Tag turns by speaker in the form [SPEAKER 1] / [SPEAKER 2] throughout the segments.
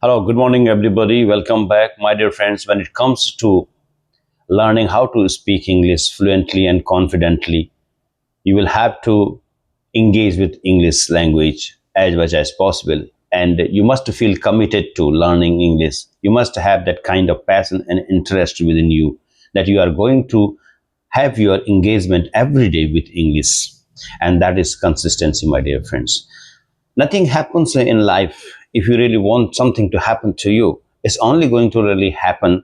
[SPEAKER 1] Hello, good morning, everybody. Welcome back, my dear friends. When it comes to learning how to speak English fluently and confidently, you will have to engage with English language as much as possible. And you must feel committed to learning English. You must have that kind of passion and interest within you that you are going to have your engagement every day with English. And that is consistency, my dear friends. Nothing happens in life if you really want something to happen to you. It's only going to really happen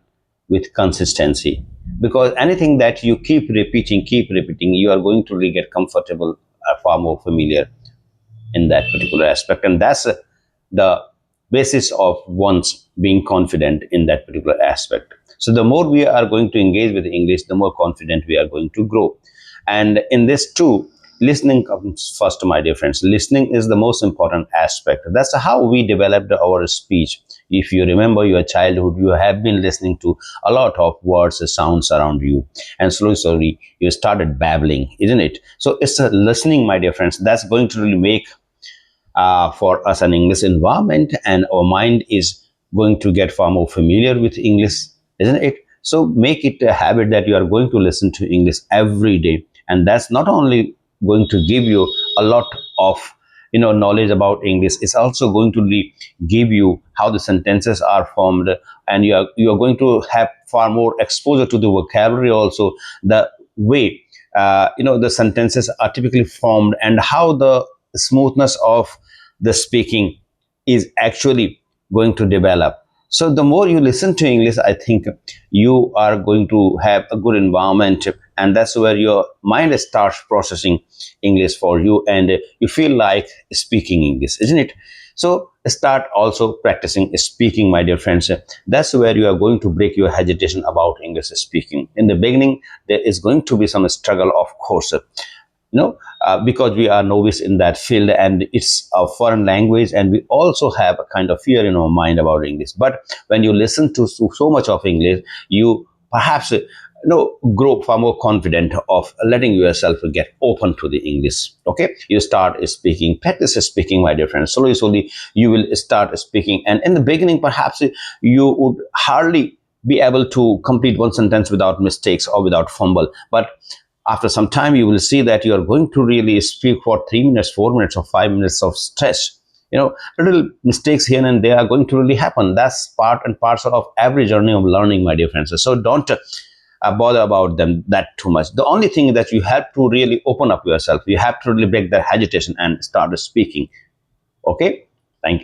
[SPEAKER 1] with consistency, because anything that you keep repeating, you are going to really get comfortable, far more familiar in that particular aspect. And that's the basis of one's being confident in that particular aspect. So the more we are going to engage with English, the more confident we are going to grow. And in this too, listening comes first, my dear friends. Listening is the most important aspect. That's how we developed our speech. If you remember your childhood, you have been listening to a lot of words, sounds around you, and slowly you started babbling, isn't it? So it's a listening, my dear friends, that's going to really make for us an English environment, and our mind is going to get far more familiar with English, isn't it? So make it a habit that you are going to listen to English every day, and that's not only going to give you a lot of knowledge about English. It's also going to give you how the sentences are formed, and you are going to have far more exposure to the vocabulary, also the way the sentences are typically formed, and how the smoothness of the speaking is actually going to develop. So the more you listen to English, I think you are going to have a good environment, and that's where your mind starts processing English for you, and you feel like speaking English, isn't it? So start also practicing speaking, my dear friends. That's where you are going to break your hesitation about English speaking. In the beginning, there is going to be some struggle, of course, because we are novice in that field, and it's a foreign language, and we also have a kind of fear in our mind about English. But when you listen to so much of English, you perhaps grow far more confident of letting yourself get open to the English. Okay, you start speaking, practice speaking, my dear friends. Slowly you will start speaking, and in the beginning perhaps you would hardly be able to complete one sentence without mistakes or without fumble. But after some time, you will see that you are going to really speak for 3 minutes, 4 minutes, or 5 minutes of stretch. Little mistakes here and there are going to really happen. That's part and parcel of every journey of learning, my dear friends. So don't bother about them that too much. The only thing that you have to really open up yourself, you have to really break that hesitation and start speaking. Okay, thank you.